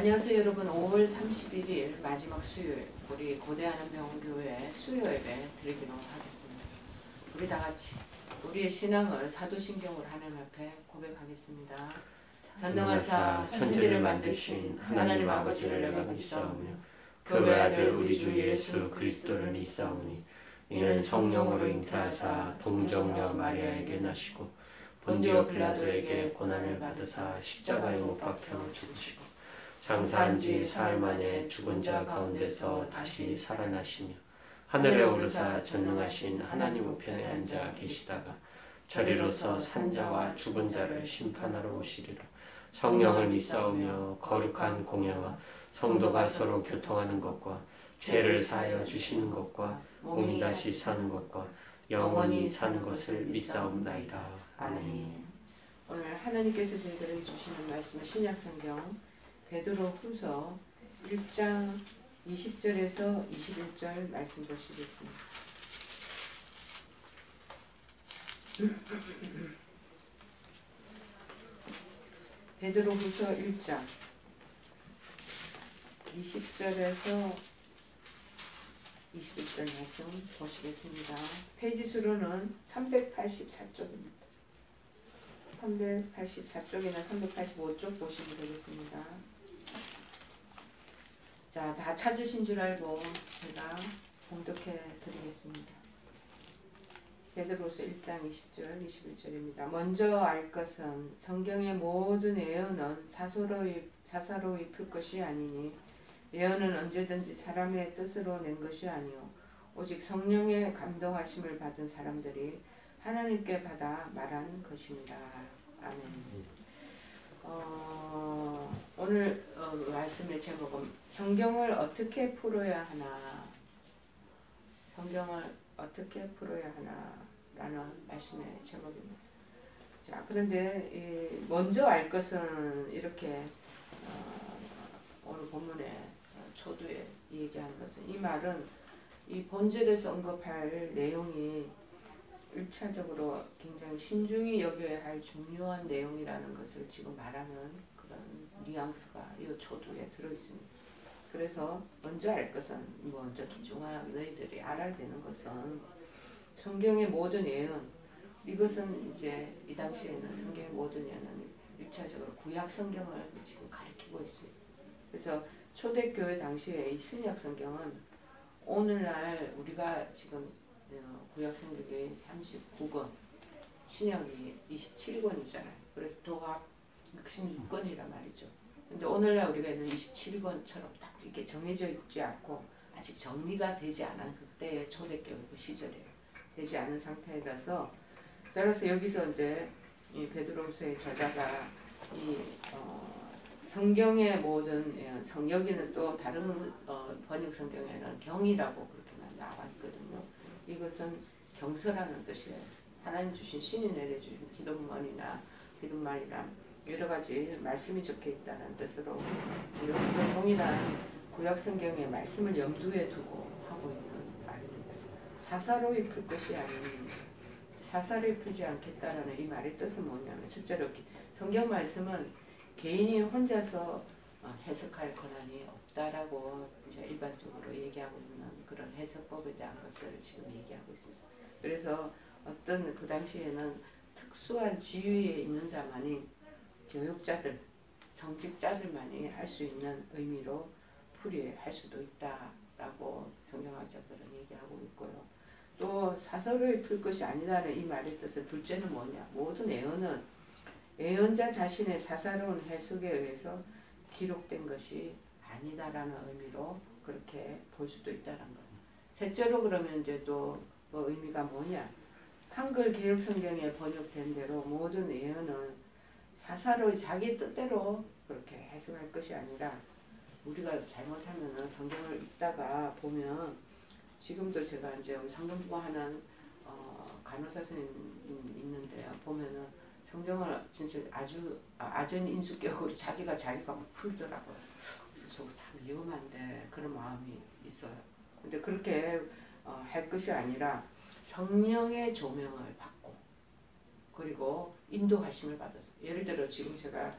안녕하세요 여러분. 5월 31일 마지막 수요일 우리 고대하나병원교회 수요예배 드리기로 하겠습니다. 우리 다같이 우리의 신앙을 사도신경으로 하나님 앞에 고백하겠습니다. 전능하사 천지를 만드신 하나님 아버지를 내가 믿사오며 그의 아들 우리 주 예수 그리스도를 믿사오니 이는 성령으로 잉태하사 동정녀 마리아에게 나시고 본디오 빌라도에게 고난을 받으사 십자가에 못 박혀 죽으시고 장사한 지 사흘 만에 죽은 자 가운데서 다시 살아나시며 하늘에 오르사 전능하신 하나님 우편에 앉아 계시다가 저리로서 산 자와 죽은 자를 심판하러 오시리라. 성령을 믿사오며 거룩한 공예와 성도가 서로 교통하는 것과 죄를 사하여 주시는 것과 몸이 다시 사는 것과 영원히 사는 것을 믿사옵나이다. 아멘. 오늘 하나님께서 저희들에게 주시는 말씀은 신약성경 베드로후서 1장 20절에서 21절 말씀 보시겠습니다. 베드로후서 1장 20절에서 21절 말씀 보시겠습니다. 페이지 수로는 384쪽입니다. 384쪽이나 385쪽 보시면 되겠습니다. 자, 다 찾으신 줄 알고 제가 봉독해 드리겠습니다. 베드로서 1장 20절 21절입니다. 먼저 알 것은 성경의 모든 예언은 사사로 입힐 것이 아니니 예언은 언제든지 사람의 뜻으로 낸 것이 아니요 오직 성령의 감동하심을 받은 사람들이 하나님께 받아 말한 것입니다. 아멘. 오늘 말씀의 제목은 성경을 어떻게 풀어야 하나, 성경을 어떻게 풀어야 하나 라는 말씀의 제목입니다. 자, 그런데 먼저 알 것은 이렇게 오늘 본문의 초두에 얘기하는 것은 이 말은 이 본절에서 언급할 내용이 1차적으로 굉장히 신중히 여겨야 할 중요한 내용이라는 것을 지금 말하는 그런 뉘앙스가 이 초두에 들어있습니다. 그래서 먼저 알 것은 먼저 기중하게 너희들이 알아야 되는 것은 성경의 모든 예언, 이것은 이제 이 당시에는 성경의 모든 예언은 1차적으로 구약 성경을 지금 가리키고 있습니다. 그래서 초대교회 당시에 이 신약 성경은 오늘날 우리가 지금 구약 성경이 39권, 신약이 27권이잖아요. 그래서 도합 66권이란 말이죠. 근데 오늘날 우리가 있는 27권처럼 딱 이렇게 정해져 있지 않고 아직 정리가 되지 않은 그때의 초대교회 그 시절이에요. 되지 않은 상태라서 따라서 여기서 이제 이 베드로후서의 저자가 이 성경의 모든 여기는 또 다른 번역 성경에는 경이라고 그렇게만 나와 있거든요. 이것은 경서라는 뜻이에요. 하나님 주신 신이 내려주신 기도문이나 기도말이나 여러 가지 말씀이 적혀 있다는 뜻으로 이런 동일한 구약 성경의 말씀을 염두에 두고 하고 있는 말입니다. 사사로이 풀 것이 아닌 사사로이 풀지 않겠다라는 이 말의 뜻은 뭐냐면 첫째로 성경 말씀은 개인이 혼자서 해석할 권한이 없다라고 이제 일반적으로 얘기하고 있는 그런 해석법에 대한 것들을 지금 얘기하고 있습니다. 그래서 어떤 그 당시에는 특수한 지위에 있는 자만이 교육자들, 성직자들만이 할 수 있는 의미로 풀이할 수도 있다라고 성경학자들은 얘기하고 있고요. 또 사서로이 풀 것이 아니라는 이 말의 뜻은 둘째는 뭐냐? 모든 예언은 예언자 자신의 사사로운 해석에 의해서 기록된 것이 아니다라는 의미로 그렇게 볼 수도 있다는 거예요. 셋째로 그러면 이제 또 그 의미가 뭐냐? 한글 개혁 성경에 번역된 대로 모든 예언은 사사로이 자기 뜻대로 그렇게 해석할 것이 아니라 우리가 잘못하면 성경을 읽다가 보면 지금도 제가 이제 성경 공부하는 간호사 선생님 있는데요. 보면은 성경을 진짜 아주 아전인수격으로 자기가 막 풀더라고요. 그래서 저거 참 위험한데 그런 마음이 있어요. 근데 그렇게 할 것이 아니라 성령의 조명을 받고 그리고 인도하심을 받아서 예를 들어 지금 제가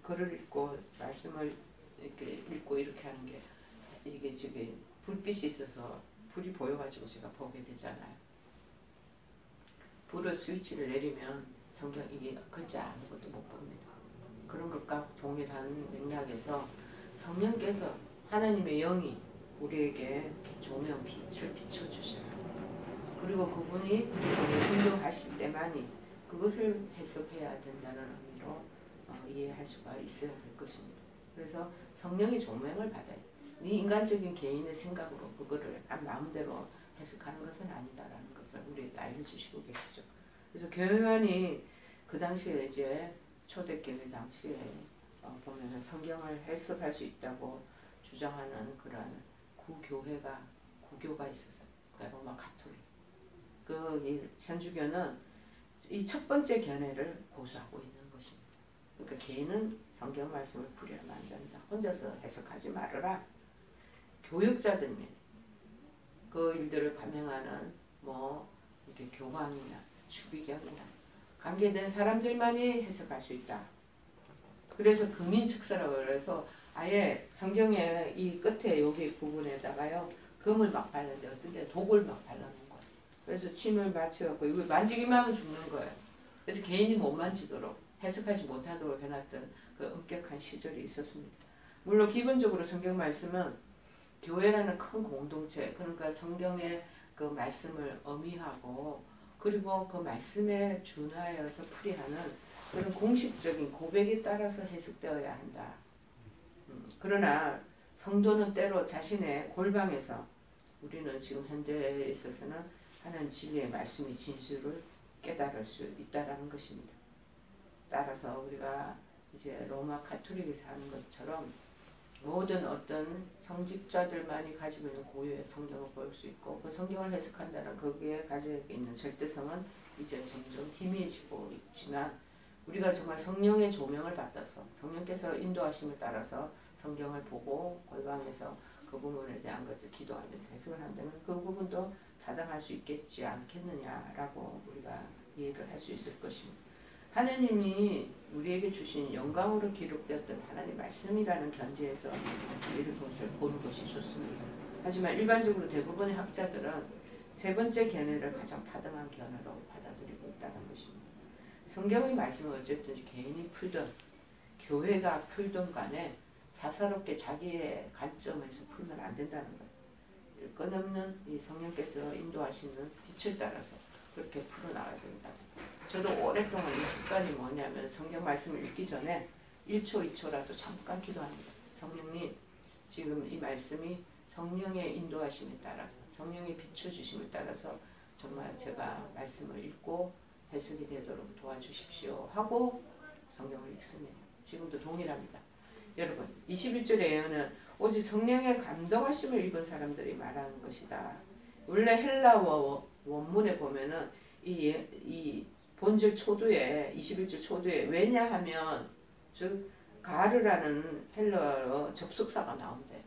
글을 읽고 말씀을 이렇게 읽고 이렇게 하는 게 이게 지금 불빛이 있어서 불이 보여가지고 제가 보게 되잖아요. 불을 스위치를 내리면 성경 이게 글자 아무것도 못 봅니다. 그런 것과 동일한 맥락에서 성령께서 하나님의 영이 우리에게 조명 빛을 비춰주시라. 그리고 그분이 행동하실 때만이 그것을 해석해야 된다는 의미로 이해할 수가 있어야 될 것입니다. 그래서 성령의 조명을 받아요. 네 인간적인 개인의 생각으로 그거를 마음대로 해석하는 것은 아니다라는 것을 우리에게 알려주시고 계시죠. 그래서 교회만이 그 당시에 이제 초대교회 당시에 보면은 성경을 해석할 수 있다고 주장하는 그런 구교가 있었어요. 그러니까 로마 가톨릭. 그 천주교는 이 첫 번째 견해를 고수하고 있는 것입니다. 그러니까 개인은 성경 말씀을 풀이하면 안 된다. 혼자서 해석하지 말아라. 교육자들이 그 일들을 감행하는 뭐 이렇게 교황이나 추기경이나 관계된 사람들만이 해석할 수 있다. 그래서 금인측사라고 해서 아예 성경의 이 끝에 여기 부분에다가요 금을 막 바르는데 어떤 데 독을 막 발라놓은 거예요. 그래서 침을 맞춰갖고 이거 만지기만 하면 죽는 거예요. 그래서 개인이 못 만지도록 해석하지 못하도록 해놨던 그 엄격한 시절이 있었습니다. 물론 기본적으로 성경 말씀은 교회라는 큰 공동체, 그러니까 성경의 그 말씀을 어미하고 그리고 그 말씀에 준하여서 풀이하는 그런 공식적인 고백에 따라서 해석되어야 한다. 그러나 성도는 때로 자신의 골방에서 우리는 지금 현대에 있어서는 하나님 진리의 말씀의 진실을 깨달을 수 있다라는 것입니다. 따라서 우리가 이제 로마 가톨릭에서 하는 것처럼 모든 어떤 성직자들만이 가지고 있는 고유의 성경을 볼 수 있고 그 성경을 해석한다는 거기에 가지고 있는 절대성은 이제 점점 희미해지고 있지만 우리가 정말 성령의 조명을 받아서 성령께서 인도하심을 따라서 성경을 보고 골방에서 그 부분에 대한 것을 기도하면서 해석을 한다면 그 부분도 타당할 수 있겠지 않겠느냐라고 우리가 이해를 할 수 있을 것입니다. 하나님이 우리에게 주신 영광으로 기록되었던 하나님 말씀이라는 견지에서 이런 것을 보는 것이 좋습니다. 하지만 일반적으로 대부분의 학자들은 세 번째 견해를 가장 타당한 견해로 받아들이고 있다는 것입니다. 성경의 말씀은 어쨌든 개인이 풀든 교회가 풀든 간에 사사롭게 자기의 관점에서 풀면 안 된다는 거예요. 끝없는 이 성령께서 인도하시는 빛을 따라서 그렇게 풀어나가야 된다. 저도 오랫동안 이 습관이 뭐냐면 성경 말씀을 읽기 전에 1초, 2초라도 잠깐 기도합니다. 성령님, 지금 이 말씀이 성령의 인도하심에 따라서 성령의 비춰주심을 따라서 정말 제가 말씀을 읽고 해석이 되도록 도와주십시오 하고 성경을 읽습니다. 지금도 동일합니다. 여러분 21절의 예언은 오직 성령의 감동하심을 입은 사람들이 말하는 것이다. 원래 헬라어 원문에 보면은 이 본절 초두에 21절 초두에 왜냐하면 즉 가르라는 헬라어 접속사가 나온대요.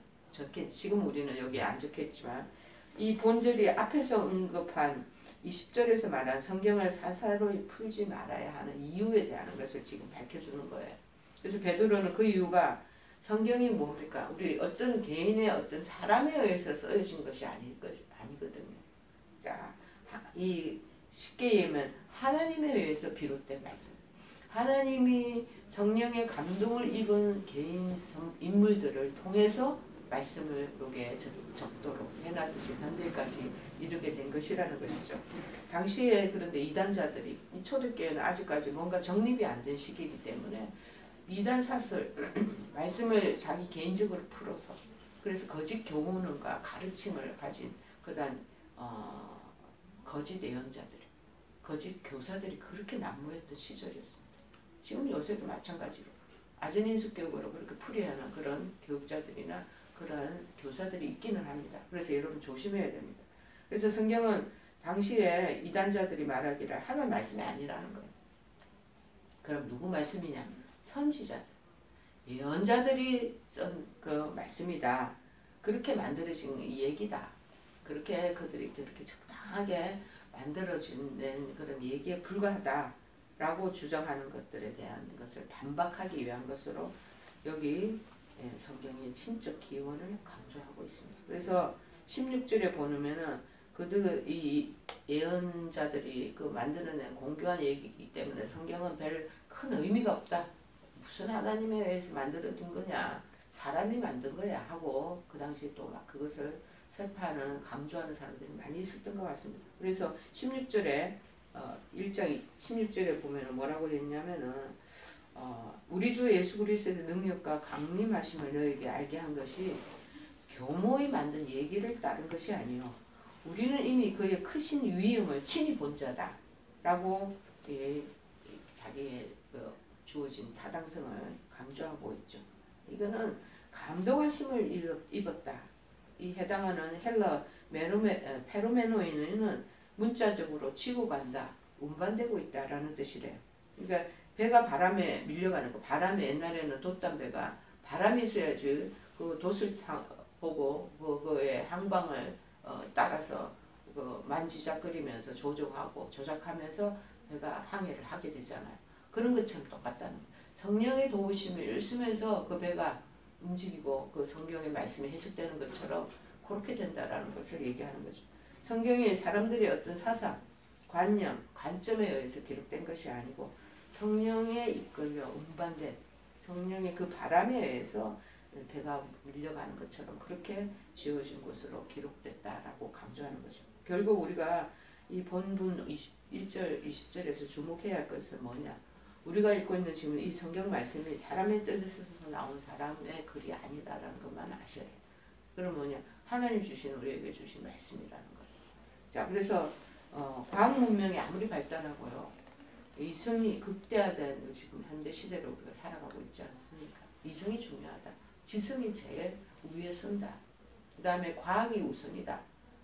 지금 우리는 여기 안 적혀있지만 이 본절이 앞에서 언급한 20절에서 말한 성경을 사사로이 풀지 말아야 하는 이유에 대한 것을 지금 밝혀주는 거예요. 그래서 베드로는 그 이유가 성경이 뭡니까? 우리 어떤 개인의 어떤 사람에 의해서 쓰여진 것이 아니거든요. 자, 이 쉽게 얘기하면 하나님에 의해서 비롯된 말씀. 하나님이 성령의 감동을 입은 개인 인물들을 통해서 말씀을 여기에 적도록 해놨으신 현재까지 이르게 된 것이라는 것이죠. 당시에 그런데 이단자들이 이 초대교회는 아직까지 뭔가 정립이 안 된 시기이기 때문에 이단 사설 말씀을 자기 개인적으로 풀어서 그래서 거짓 교훈과 가르침을 가진 그다음 거짓 예언자들, 거짓 교사들이 그렇게 난무했던 시절이었습니다. 지금 요새도 마찬가지로 아전인수 교육으로 그렇게 풀이하는 그런 교육자들이나 그런 교사들이 있기는 합니다. 그래서 여러분 조심해야 됩니다. 그래서 성경은 당시에 이단자들이 말하기를 하나님 말씀이 아니라는 거예요. 그럼 누구 말씀이냐? 선지자들, 예언자들이 쓴 그 말씀이다. 그렇게 만들어진 얘기다. 그렇게 그들이 그렇게 적당하게 만들어진 그런 얘기에 불과하다라고 주장하는 것들에 대한 것을 반박하기 위한 것으로 여기 성경이 신적 기원을 강조하고 있습니다. 그래서 16절에 보면은 그들 이 예언자들이 그 만들어낸 공교한 얘기이기 때문에 성경은 별 큰 의미가 없다. 무슨 하나님에 의해서 만들어진 거냐, 사람이 만든 거야 하고 그 당시 또 막 그것을 설파하는 강조하는 사람들이 많이 있었던 것 같습니다. 그래서 16절에 1장 16절에 보면 뭐라고 했냐면은 우리 주 예수 그리스도의 능력과 강림하심을 너에게 알게 한 것이 교모의 만든 얘기를 따른 것이 아니요 우리는 이미 그의 크신 위엄을 친히 본 자다 라고 자기의 주어진 타당성을 강조하고 있죠. 이거는 감동하심을 입었다. 이 해당하는 헬러 페로메노이는 문자적으로 지고 간다, 운반되고 있다라는 뜻이래요. 그러니까 배가 바람에 밀려가는 거. 바람에 옛날에는 돛담배가 바람이 있어야지 그 돛을 보고 그의 항방을 따라서 만지작거리면서 조작하면서 배가 항해를 하게 되잖아요. 그런 것처럼 똑같다는 거예요. 성령의 도우심을 일쓰면서 그 배가 움직이고 그 성경의 말씀이 해석되는 것처럼 그렇게 된다라는 것을 얘기하는 거죠. 성경이 사람들의 어떤 사상, 관념, 관점에 의해서 기록된 것이 아니고 성령에 이끌려 운반된 성령의 그 바람에 의해서 배가 밀려가는 것처럼 그렇게 지어진 것으로 기록됐다라고 강조하는 거죠. 결국 우리가 이 본문 1절, 20절에서 주목해야 할 것은 뭐냐? 우리가 읽고 있는 지금 이 성경 말씀이 사람의 뜻에서 나온 사람의 글이 아니다라는 것만 아셔야 돼요. 그럼 뭐냐? 하나님 주신 우리에게 주신 말씀이라는 거예요. 자, 그래서 과학 문명이 아무리 발달하고요. 이성이 극대화된 지금 현대 시대를 우리가 살아가고 있지 않습니까? 이성이 중요하다. 지성이 제일 위에 선다. 그 다음에 과학이 우선이다.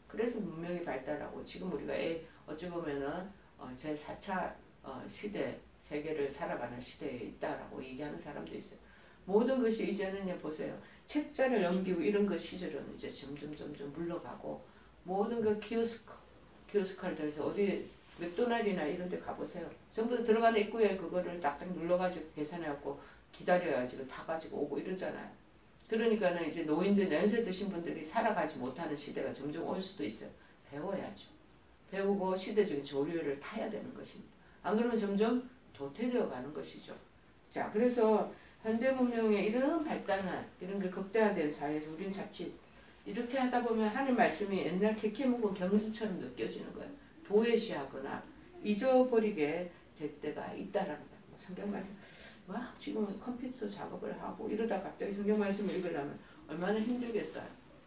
그래서 문명이 발달하고 지금 우리가 어찌 보면은 제4차 시대, 세계를 살아가는 시대에 있다라고 얘기하는 사람도 있어요. 모든 것이 이제는 보세요. 책자를 넘기고 이런 것 시절은 이제 점점 물러가고 모든 그 키오스크를 통해서 어디 맥도날드나 이런 데 가보세요. 전부 다 들어가는 입구에 그거를 딱딱 눌러가지고 계산해갖고 기다려야지 타가지고 오고 이러잖아요. 그러니까는 이제 노인들 연세 드신 분들이 살아가지 못하는 시대가 점점 올 수도 있어요. 배워야죠. 배우고 시대적인 조류를 타야 되는 것입니다. 안 그러면 점점 도태되어 가는 것이죠. 자, 그래서 현대 문명의 이런 발달한 이런 게 극대화된 사회에서 우리는 자칫 이렇게 하다 보면 하늘 말씀이 옛날 캐캐 묵은 경전처럼 느껴지는 거예요. 도외시하거나 잊어버리게 될 때가 있다라는 거예요. 성경 말씀 막 지금 컴퓨터 작업을 하고 이러다 갑자기 성경 말씀을 읽으려면 얼마나 힘들겠어요.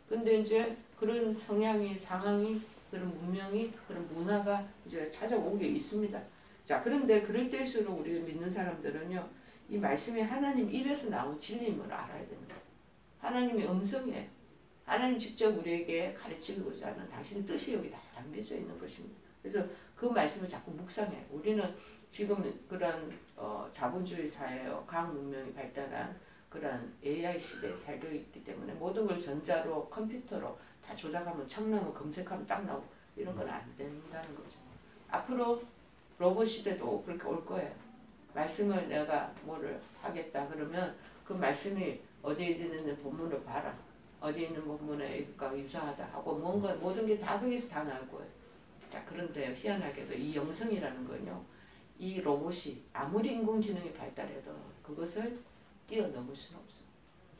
근데 이제 그런 성향이 상황이 그런 문명이 그런 문화가 이제 찾아오게 있습니다. 자, 그런데 그럴 때일수록 우리가 믿는 사람들은요, 이 말씀이 하나님 입에서 나온 진리임을 알아야 됩니다. 하나님의 음성이에요. 하나님 직접 우리에게 가르치고자 하는 당신의 뜻이 여기 다 담겨져 있는 것입니다. 그래서 그 말씀을 자꾸 묵상해요. 우리는 지금 그런 자본주의 사회요, 과학 문명이 발달한 그런 AI 시대에 살고 있기 때문에 모든 걸 전자로 컴퓨터로 다 조작하면 청라면 검색하면 딱 나오고 이런 건 안 된다는 거죠. 앞으로 로봇 시대도 그렇게 올 거예요. 말씀을 내가 뭐를 하겠다 그러면 그 말씀이 어디에 있는 본문을 봐라. 어디에 있는 본문에 이것과 유사하다 하고 뭔가 모든 게 다 거기서 다 나올 거예요. 자, 그런데 희한하게도 이 영성이라는 건요. 이 로봇이 아무리 인공지능이 발달해도 그것을 뛰어넘을 수는 없어요.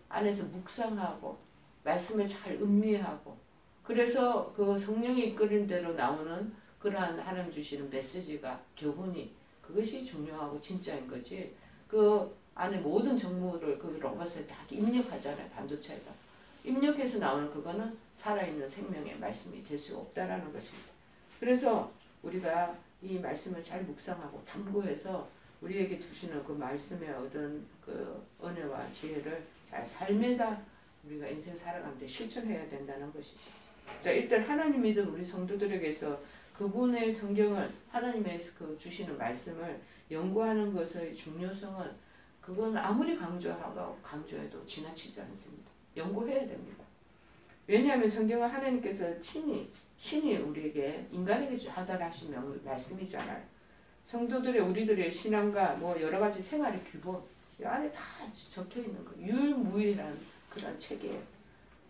안에서 묵상하고 말씀을 잘 음미하고 그래서 그 성령이 이끄는 대로 나오는 그러한 하나님 주시는 메시지가 교훈이 그것이 중요하고 진짜인 거지. 그 안에 모든 정보를 그 로봇에 다 입력하잖아요. 반도체에다. 입력해서 나오는 그거는 살아있는 생명의 말씀이 될 수 없다라는 것입니다. 그래서 우리가 이 말씀을 잘 묵상하고 탐구해서 우리에게 주시는 그 말씀에 얻은 그 은혜와 지혜를 잘 삶에다 우리가 인생 살아가는데 실천해야 된다는 것이죠. 자, 일단 하나님 믿은 우리 성도들에게서 그분의 성경을 하나님의 그 주시는 말씀을 연구하는 것의 중요성은 그건 아무리 강조해도 지나치지 않습니다. 연구해야 됩니다. 왜냐하면 성경은 하나님께서 신이 우리에게 인간에게 하달하신 말씀이잖아요. 성도들의 우리들의 신앙과 뭐 여러 가지 생활의 규범 이 안에 다 적혀 있는 거. 유일무이한 그런 책이에요.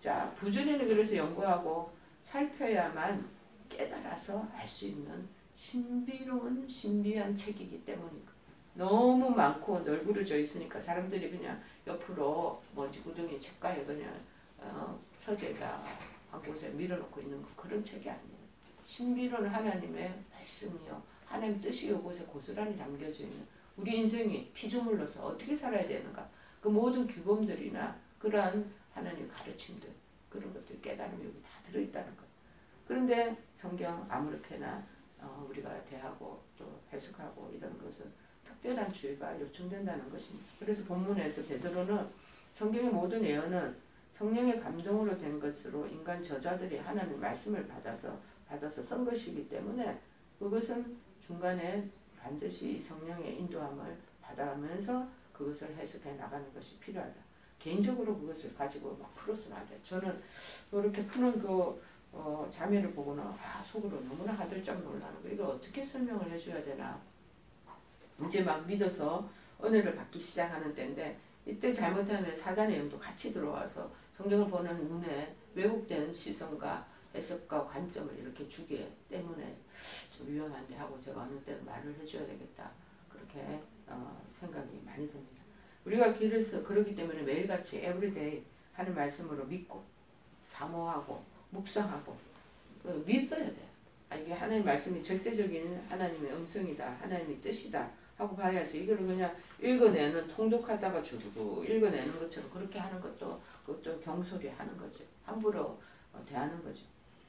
자, 부지런히 그래서 연구하고 살펴야만 깨달아서 알 수 있는 신비로운 신비한 책이기 때문이고, 너무 많고 널브러져 있으니까 사람들이 그냥 옆으로 먼지구덩이 책가에 그냥 서재가 한 곳에 밀어놓고 있는 거, 그런 책이 아니에요. 신비로운 하나님의 말씀이요, 하나님 뜻이 이곳에 고스란히 담겨져 있는 우리 인생이 피조물로서 어떻게 살아야 되는가, 그 모든 규범들이나 그러한 하나님의 가르침들, 그런 것들 깨달음이 여기 다 들어있다는 것. 그런데 성경 아무렇게나 우리가 대하고 또 해석하고 이런 것은 특별한 주의가 요청된다는 것입니다. 그래서 본문에서 베드로는 성경의 모든 예언은 성령의 감동으로 된 것으로 인간 저자들이 하나님의 말씀을 받아서 쓴 것이기 때문에 그것은 중간에 반드시 성령의 인도함을 받아가면서 그것을 해석해 나가는 것이 필요하다. 개인적으로 그것을 가지고 막 풀어서는 안 돼. 저는 그렇게 푸는 자매를 보고는 속으로 너무나 하들짝 놀라는 거. 이걸 어떻게 설명을 해줘야 되나. 이제 막 믿어서 은혜를 받기 시작하는 때인데, 이때 잘못하면 사단의 영도 같이 들어와서 성경을 보는 눈에 왜곡된 시선과 해석과 관점을 이렇게 주기 때문에 좀 위험한데 하고 제가 어느 때는 말을 해줘야 되겠다, 그렇게 생각이 많이 듭니다. 우리가 길에서 그렇기 때문에 매일같이 에브리데이 하는 말씀으로 믿고 사모하고 묵상하고 믿어야 돼요. 이게 하나님 말씀이 절대적인 하나님의 음성이다, 하나님의 뜻이다 하고 봐야지. 이걸 그냥 읽어내는, 통독하다가 주르르 읽어내는 것처럼 그렇게 하는 것도, 그것도 경솔히 하는 거죠. 함부로 대하는 거죠.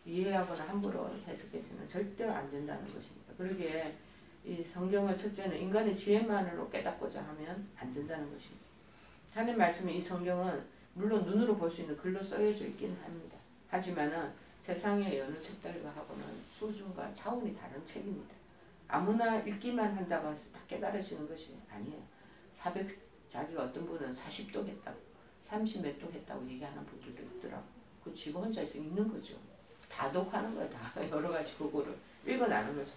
이해하거나 함부로 해석해서는 절대 안 된다는 것입니다. 그러기에 이 성경을 첫째는 인간의 지혜만으로 깨닫고자 하면 안 된다는 것입니다. 하나님 말씀의 이 성경은 물론 눈으로 볼 수 있는 글로 써여져 있긴 합니다. 하지만은 세상의 어느 책들과 하고는 수준과 차원이 다른 책입니다. 아무나 읽기만 한다고 해서 다 깨달으시는 것이 아니에요. 자기가 어떤 분은 40독 했다고, 30몇 독 했다고 얘기하는 분들도 있더라고. 그 쥐가 혼자서 읽는 거죠. 다 독하는 거야. 다 여러 가지 그거를 읽어나는 거죠.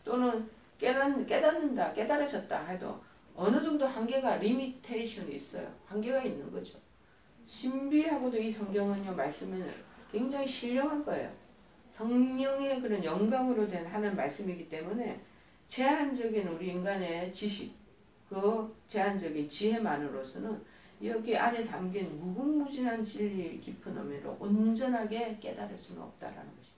또는 깨닫는다, 깨달으셨다 해도 어느 정도 한계가, 리미테이션이 있어요. 한계가 있는 거죠. 신비하고도 이 성경은요, 말씀은 굉장히 신령한 거예요. 성령의 그런 영감으로 된 하나님 말씀이기 때문에 제한적인 우리 인간의 지식, 그 제한적인 지혜만으로서는 여기 안에 담긴 무궁무진한 진리 깊은 의미로 온전하게 깨달을 수는 없다라는 것입니다.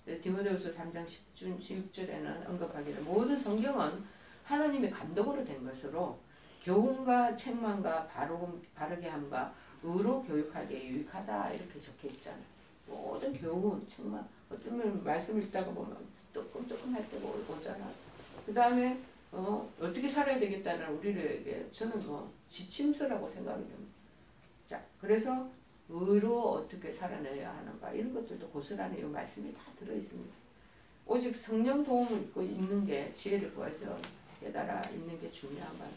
그래서 디모데후서 3장 16절에는 언급하기를 모든 성경은 하나님의 감동으로 된 것으로 교훈과 책망과 바르게 함과 의로 교육하기에 유익하다, 이렇게 적혀 있잖아요. 모든 교훈, 책망, 어쩌면 말씀 읽다가 보면 뜨끔뜨끔할 때가 오잖아. 그 다음에 어떻게 살아야 되겠다는 우리에게 저는 지침서라고 생각이 듭니다. 자, 그래서 의로 어떻게 살아내야 하는가, 이런 것들도 고스란히 이 말씀이 다 들어있습니다. 오직 성령 도움을 입고 읽는 게, 지혜를 구해서 깨달아 읽는 게 중요한 건,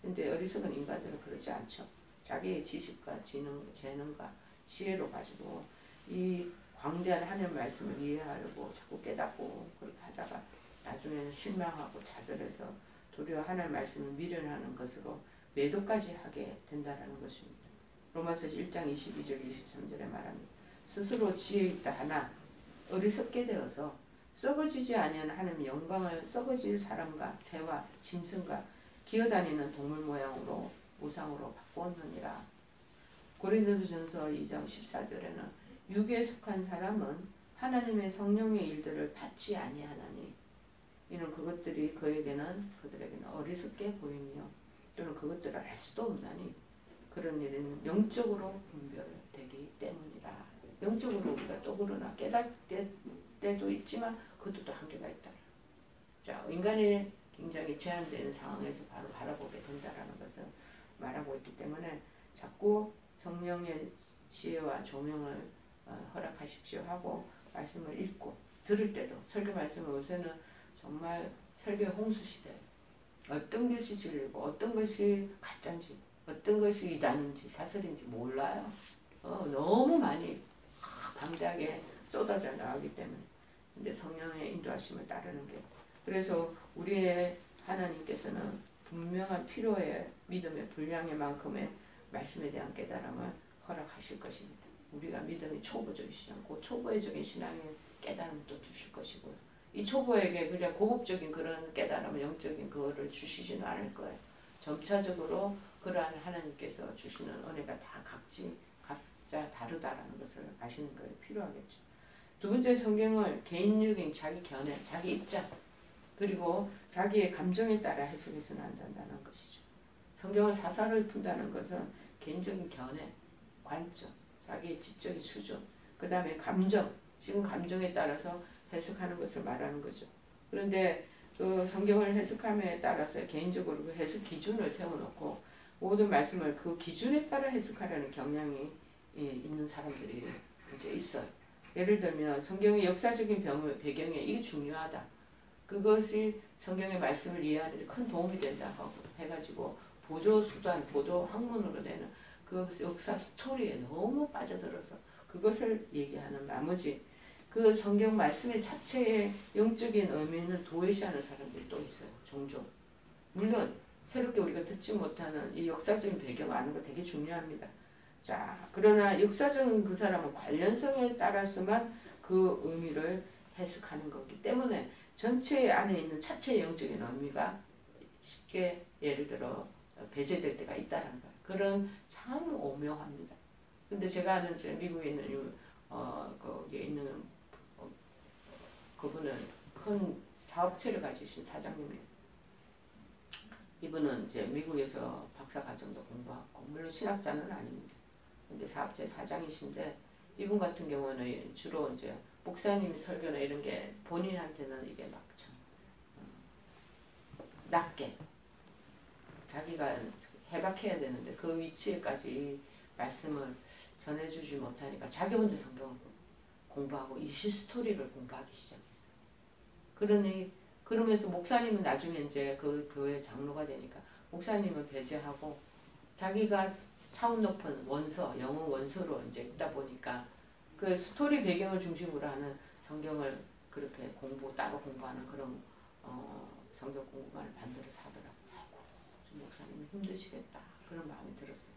근데 어리석은 인간들은 그러지 않죠. 자기의 지식과 재능과 지혜로 가지고 이 광대한 하나님 말씀을 이해하려고 자꾸 깨닫고 그렇게 하다가 나중에는 실망하고 좌절해서 도리어 하나님 말씀을 미련하는 것으로 매도까지 하게 된다는 것입니다. 로마서 1장 22절 23절에 말합니다. 스스로 지혜 있다 하나 어리석게 되어서 썩어지지 아니하는 하나님의 영광을 썩어질 사람과 새와 짐승과 기어다니는 동물 모양으로 우상으로 바꾸었느니라. 고린도전서 2장 14절에는 육에 속한 사람은 하나님의 성령의 일들을 받지 아니하나니 이는 그들에게는 어리석게 보이며 또는 그것들을 알 수도 없나니 그런 일은 영적으로 분별되기 때문이라. 영적으로 우리가 또 그러나 깨달을 때도 있지만 그것도 또 한계가 있다. 자, 인간이 굉장히 제한되는 상황에서 바로 바라보게 된다는 것을 말하고 있기 때문에 자꾸 성령의 지혜와 조명을 허락하십시오 하고 말씀을 읽고 들을 때도, 설교 말씀을 요새는 정말 설교 홍수 시대, 어떤 것이 진리고 어떤 것이 가짜인지 어떤 것이 이단인지 사설인지 몰라요. 너무 많이 방대하게 쏟아져 나오기 때문에. 근데 성령의 인도하심을 따르는 게, 그래서 우리의 하나님께서는 분명한 필요의 믿음의 분량의 만큼의 말씀에 대한 깨달음을 허락하실 것입니다. 우리가 믿음이 초보적이시지 않고 초보적인 신앙의 깨달음을 또 주실 것이고요. 이 초보에게 그냥 고급적인 그런 깨달음, 영적인 그거를 주시지는 않을 거예요. 점차적으로 그러한 하나님께서 주시는 은혜가 다 각자 다르다라는 것을 아시는 거예요. 필요하겠죠. 두 번째, 성경을 개인적인 자기 견해, 자기 입장, 그리고 자기의 감정에 따라 해석해서는 안 된다는 것이죠. 성경을 사사를 푼다는 것은 개인적인 견해, 관점, 자기의 지적인 수준, 그 다음에 감정, 지금 감정에 따라서 해석하는 것을 말하는 거죠. 그런데 그 성경을 해석함에 따라서 개인적으로 그 해석 기준을 세워놓고 모든 말씀을 그 기준에 따라 해석하려는 경향이 있는 사람들이 이제 있어요. 예를 들면 성경의 역사적인 배경에 이게 중요하다. 그것이 성경의 말씀을 이해하는 데 큰 도움이 된다 하고 해가지고 보조 수단, 보조 학문으로 되는 그 역사 스토리에 너무 빠져들어서 그것을 얘기하는 나머지 그 성경 말씀의 자체의 영적인 의미는 도외시하는 사람들이 또 있어요. 종종. 물론 새롭게 우리가 듣지 못하는 이 역사적인 배경 아는 거 되게 중요합니다. 자, 그러나 역사적인 그 사람은 관련성에 따라서만 그 의미를 해석하는 거기 때문에 전체 안에 있는 자체의 영적인 의미가 쉽게 예를 들어 배제될 때가 있다는 거예요. 그런 참 오묘합니다. 근데 제가 아는 미국에 있는 거기에 있는 그분은 큰 사업체를 가지신 사장님이에요. 이분은 이제 미국에서 박사과정도 공부하고 물론 신학자는 아닙니다. 근데 사업체 사장이신데 이분 같은 경우는 주로 이제 목사님이 설교나 이런 게 본인한테는 이게 막 참 낮게 자기가 해박해야 되는데 그 위치에까지 말씀을 전해주지 못하니까 자기 혼자 성경을 공부하고 이 히스토리를 공부하기 시작했어요. 그러면서 목사님은 나중에 이제 그 교회 장로가 되니까 목사님은 배제하고 자기가 사운 높은 원서, 영어 원서로 이제 읽다 보니까 그 스토리 배경을 중심으로 하는 성경을 그렇게 따로 공부하는 그런 성경 공부만을 반대로 사더라고요. 아이고, 목사님 힘드시겠다. 그런 마음이 들었어요.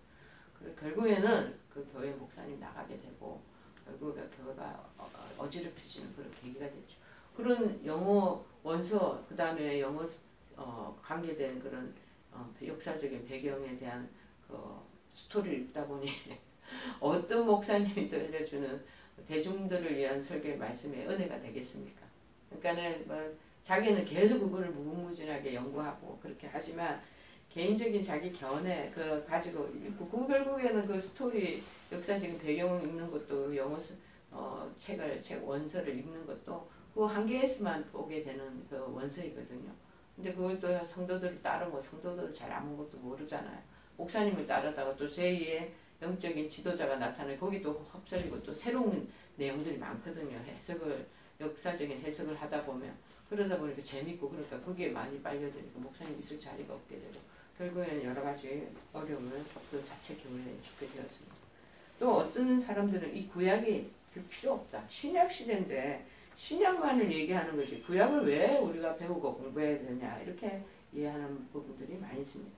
그리고 결국에는 그 교회 목사님 나가게 되고 결국에 교회가 어지럽혀지는 그런 계기가 됐죠. 그런 영어 원서, 그 다음에 영어 관계된 그런 역사적인 배경에 대한 그 스토리를 읽다 보니 어떤 목사님이 들려주는 대중들을 위한 설교의 말씀의 은혜가 되겠습니까? 그러니까는 뭐 자기는 계속 그거를 무궁무진하게 연구하고 그렇게 하지만 개인적인 자기 견해 그 가지고 읽고 그 결국에는 그 스토리 역사적인 배경 읽는 것도 영어 책 원서를 읽는 것도 그 한 개에서만 보게 되는 그 원서이거든요. 근데 그걸 또 성도들을 따르고 성도들은 잘 아무것도 모르잖아요. 목사님을 따르다가 또 제2의 영적인 지도자가 나타나고 거기도 흡설이고 또 새로운 내용들이 많거든요. 역사적인 해석을 하다 보면 그러다 보니까 재밌고 그러니까 거기에 많이 빨려들니까 목사님 있을 자리가 없게 되고 결국에는 여러 가지 어려움을 그 자체 교회에 죽게 되었습니다. 또 어떤 사람들은 이 구약이 필요 없다. 신약 시대인데 신약만을 얘기하는 것이 구약을 왜 우리가 배우고 공부해야 되냐 이렇게 이해하는 부분들이 많이 있습니다.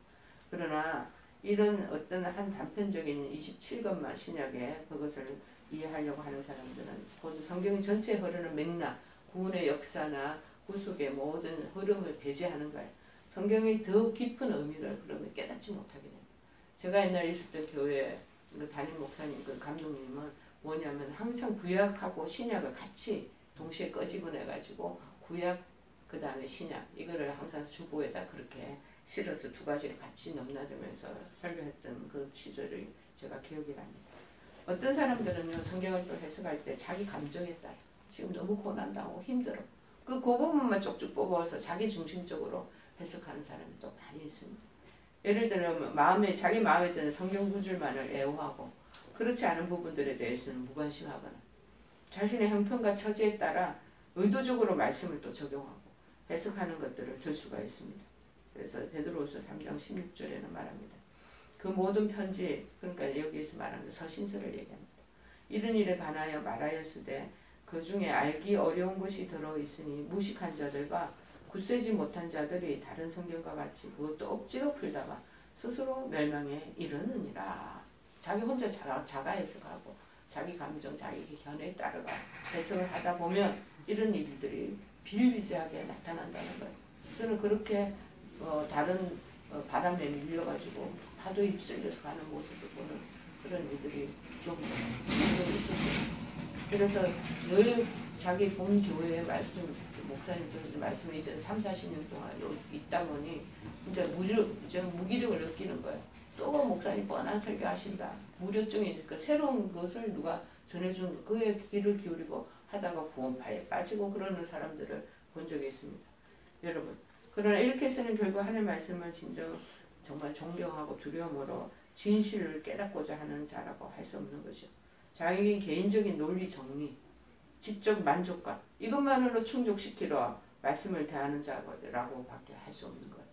그러나 이런 어떤 한 단편적인 27권만 신약에 그것을 이해하려고 하는 사람들은 모두 성경 전체에 흐르는 맥락, 구원의 역사나 구속의 모든 흐름을 배제하는 거예요. 성경의 더 깊은 의미를 그러면 깨닫지 못하게 됩니다. 제가 옛날에 있었던 교회 그 담임 목사님, 그 감독님은 뭐냐면 항상 구약하고 신약을 같이 동시에 꺼집어내가지고 구약 그 다음에 신약 이거를 항상 주보에다 그렇게 실어서 두 가지를 같이 넘나들면서 설교했던 그 시절을 제가 기억이 납니다. 어떤 사람들은요 성경을 또 해석할 때 자기 감정에 따라 지금 너무 고난당하고 힘들어 그 부분만 쪽쪽 뽑아서 자기 중심적으로 해석하는 사람이 또 많이 있습니다. 예를 들면 자기 마음에 드는 성경 구절만을 애호하고 그렇지 않은 부분들에 대해서는 무관심하거나 자신의 형편과 처지에 따라 의도적으로 말씀을 또 적용하고 해석하는 것들을 들 수가 있습니다. 그래서 베드로후서 3장 16절에는 말합니다. 그 모든 편지, 그러니까 여기에서 말하는 서신서를 얘기합니다. 이런 일에 관하여 말하였으되 그 중에 알기 어려운 것이 들어있으니 무식한 자들과 굳세지 못한 자들이 다른 성경과 같이 그것도 억지로 풀다가 스스로 멸망에 이르느니라. 자기 혼자 자가 해석하고 자기 감정, 자기 견해에 따라가 해석을 하다 보면 이런 일들이 비일비재하게 나타난다는 거예요. 저는 그렇게 다른 바람에 밀려가지고 파도에 휩쓸려서 가는 모습을 보는 그런 일들이 좀 있었어요. 그래서 늘 자기 본 교회의 말씀, 목사님들 말씀이 이제 3, 40년 동안 있다 보니 이제 무기력을 느끼는 거예요. 또 목사님 뻔한 설교 하신다. 무료증이니까 새로운 것을 누가 전해준 그에 귀를 기울이고 하다가 구원파에 빠지고 그러는 사람들을 본 적이 있습니다. 여러분, 그러나 이렇게 해서는 결국 하나님의 말씀을 진정 정말 존경하고 두려움으로 진실을 깨닫고자 하는 자라고 할 수 없는 것이죠. 자기 개인적인 논리 정리, 지적 만족감 이것만으로 충족시키러 말씀을 대하는 자라고 밖에 할 수 없는 거예요.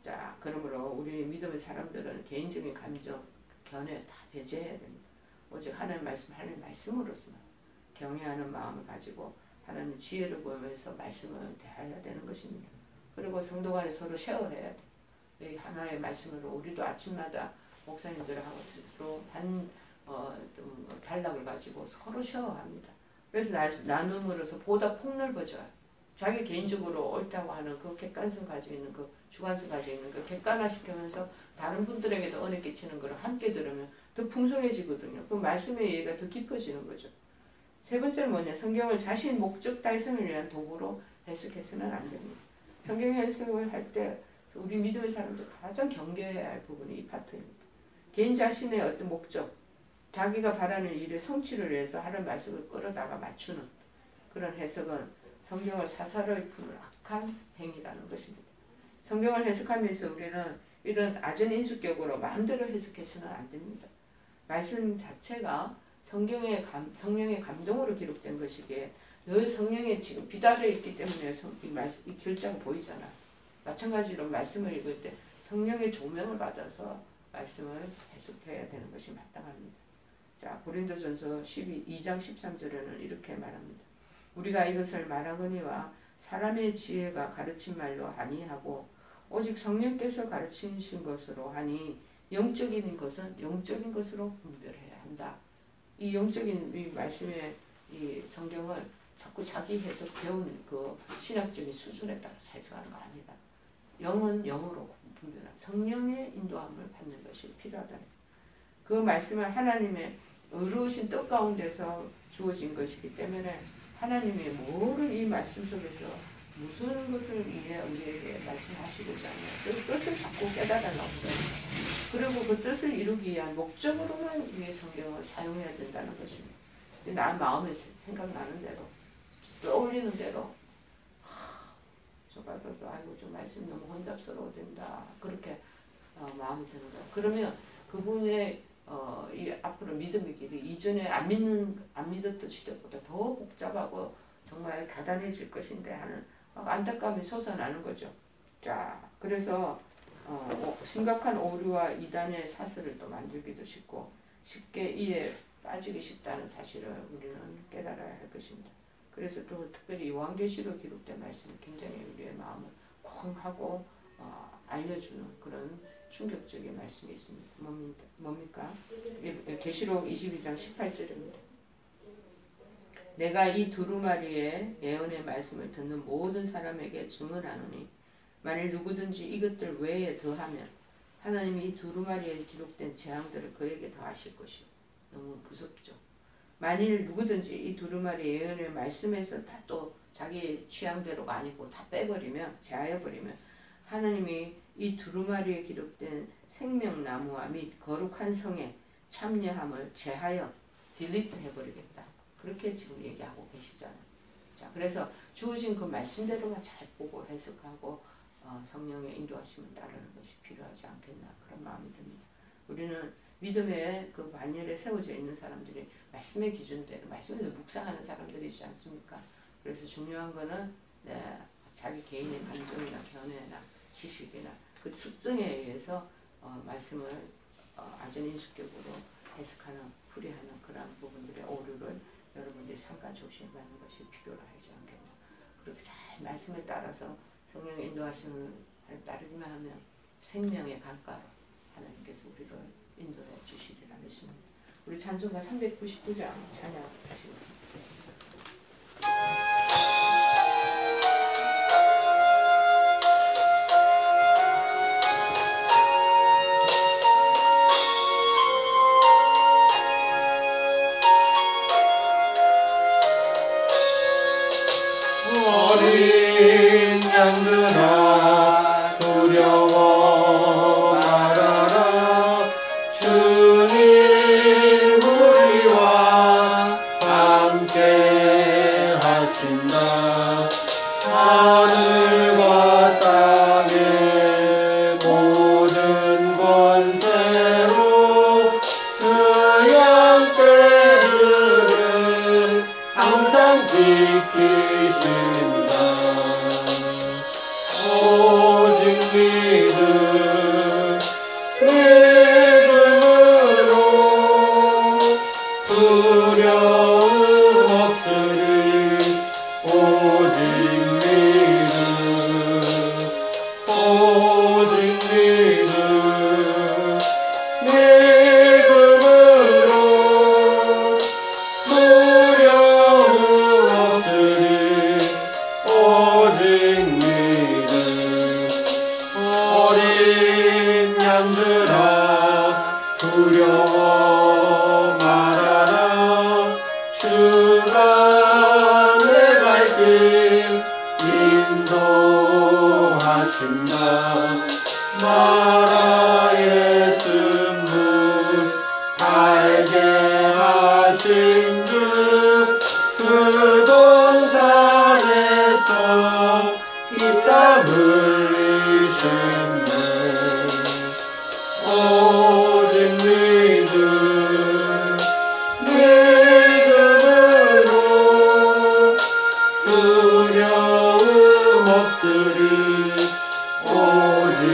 자, 그러므로 우리 믿음의 사람들은 개인적인 감정, 견해 다 배제해야 됩니다. 오직 하나님 말씀으로서만 경외하는 마음을 가지고 하나님 지혜를 구하면서 말씀을 대해야 되는 것입니다. 그리고 성도 간에 서로 쉐어해야 돼. 이 하나의 말씀으로 우리도 아침마다 목사님들하고 서로 단락을 가지고 서로 쉐어합니다. 그래서 나눔으로서 보다 폭넓어져요. 자기 개인적으로 옳다고 하는 그 객관성 가지고 있는 그 주관성 가지고 있는 그 객관화시키면서 다른 분들에게도 은혜 끼치는 것을 함께 들으면 더 풍성해지거든요. 그 말씀의 이해가 더 깊어지는 거죠. 세 번째는 뭐냐? 성경을 자신 목적 달성을 위한 도구로 해석해서는 안 됩니다. 성경 해석을 할 때 우리 믿음의 사람들 가장 경계해야 할 부분이 이 파트입니다. 개인 자신의 어떤 목적, 자기가 바라는 일의 성취를 위해서 하는 말씀을 끌어다가 맞추는 그런 해석은 성경을 사사로이 푸는 악한 행위라는 것입니다. 성경을 해석하면서 우리는 이런 아전인수격으로 마음대로 해석해서는 안 됩니다. 말씀 자체가 성령의 감동으로 기록된 것이기에 늘 성령에 지금 비달려 있기 때문에 이 결자가 보이잖아. 마찬가지로 말씀을 읽을 때 성령의 조명을 받아서 말씀을 해석해야 되는 것이 마땅합니다. 자, 고린도전서 2장 13절에는 이렇게 말합니다. 우리가 이것을 말하거니와 사람의 지혜가 가르친 말로 아니하고 오직 성령께서 가르치신 것으로 하니 영적인 것은 영적인 것으로 분별해야 한다. 이 영적인 이 말씀의 이 성경을 자꾸 자기 해석 배운 그 신학적인 수준에 따라서 해석하는 거 아니다. 영은 영으로 분별한 성령의 인도함을 받는 것이 필요하다. 그 말씀은 하나님의 의로우신 뜻 가운데서 주어진 것이기 때문에 하나님이 뭐를 이 말씀 속에서 무슨 것을 위해 우리에게 말씀하시고자 하냐 그 뜻을 자꾸 깨달아내고 그리고 그 뜻을 이루기 위한 목적으로만 우리의 성경을 사용해야 된다는 것입니다. 나 마음에 생각나는 대로 떠올리는 대로 저봐도 아이고 좀 말씀 너무 혼잡스러워진다 그렇게 마음이 드는 거예요. 그러면 그분의 이 앞으로 믿음의 길이 이전에 안 믿었던 시대보다 더 복잡하고 정말 다단해질 것인데 하는 안타까움이 솟아나는 거죠. 자, 그래서 심각한 오류와 이단의 사슬을 또 만들기도 쉽고 쉽게 이에 빠지기 쉽다는 사실을 우리는 깨달아야 할 것입니다. 그래서 또 특별히 요한계시로 기록된 말씀이 굉장히 우리의 마음을 쿵 하고 알려주는 그런 충격적인 말씀이 있습니다. 뭡니까? 계시록 22장 18절입니다. 내가 이 두루마리의 예언의 말씀을 듣는 모든 사람에게 증언하노니 만일 누구든지 이것들 외에 더하면 하나님이 이 두루마리에 기록된 재앙들을 그에게 더하실 것이요. 너무 무섭죠. 만일 누구든지 이 두루마리 예언의 말씀에서 다 또 자기 취향대로가 아니고 다 빼버리면 제하여버리면 하나님이 이 두루마리에 기록된 생명나무와 및 거룩한 성에 참여함을 제하여 딜리트 해버리겠다. 그렇게 지금 얘기하고 계시잖아요. 자, 그래서 주어진 그 말씀대로만 잘 보고 해석하고 성령의 인도하심을 따르는 것이 필요하지 않겠나 그런 마음이 듭니다. 우리는 믿음의 그 반열에 세워져 있는 사람들이 말씀의 기준대로 말씀을 묵상하는 사람들이지 않습니까? 그래서 중요한 거는 자기 개인의 감정이나 견해나 지식이나 그 특성에 의해서 말씀을 아전인수격으로 해석하는 풀이하는 그런 부분들의 오류를 여러분들이 삼가 조심하는 것이 필요하지 않겠나. 그렇게 잘 말씀에 따라서 성령의 인도하심을 따르기만 하면 생명의 강가로 하나님께서 우리를 인도해 주시리라 믿습니다. 우리 찬송가 399장 찬양하시겠습니다. 어린 양들아 두려워 말아라. 주님 우리와 함께 하신다. 하늘과 땅의 모든 권세로 그 양떼들을 항상 지키신다. 오직 믿음으로 두려움 없으리. 오직 믿음으로 두려움 없으리. 오직 믿음. 어린 양들아 두려워 말아라. 주가 내 발길 인도하신다. 마라의 쓴물 달게 하신 주 그 동산에서 이 땀 흘리셨네. 오직 믿음으로 두려움 없으리. 오직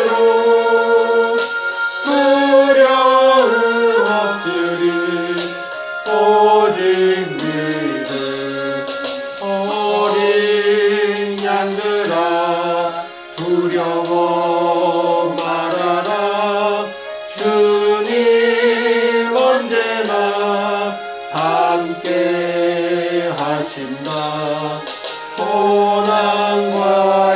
믿음으로 두려움 없으리. 오직 믿음. 어린 양들아 두려워 말아라. 주님 언제나 함께 하신다. 고난과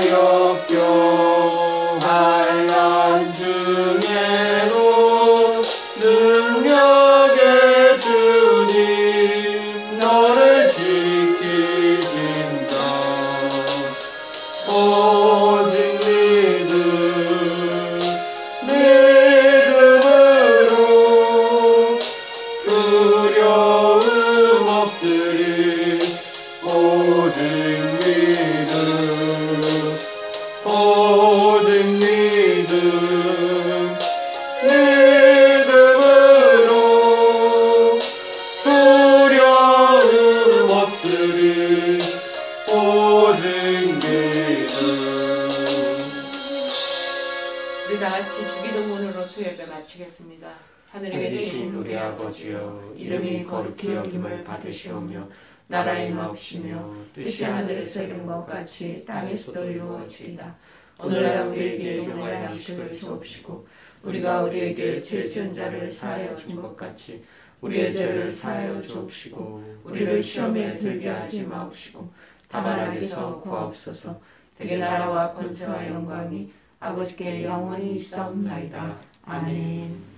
역경 환난 중에도 능력의 주님 너를 지키신다. 오직 믿음으로 두려움 없으리. 오직 믿음으로 두려움 없으리. 오직 믿음. 우리 다 같이 주기도문으로 수요예배 마치겠습니다. 하늘에 계신 우리 아버지여, 이름이 거룩히 여김을 받으시오며 나라의 마옵시며 뜻이 하늘에서 이룬 것 같이 땅에서도 이루어지이다. 오늘날 우리에게 일용할 양식을 주옵시고 우리가 우리에게 죄 지은 자를 사하여 준 것 같이 우리의 죄를 사하여 주옵시고 우리를 시험에 들게 하지 마옵시고 다만 악에서 구하옵소서. 대개 나라와 권세와 영광이 아버지께 영원히 있사옵나이다. 아멘.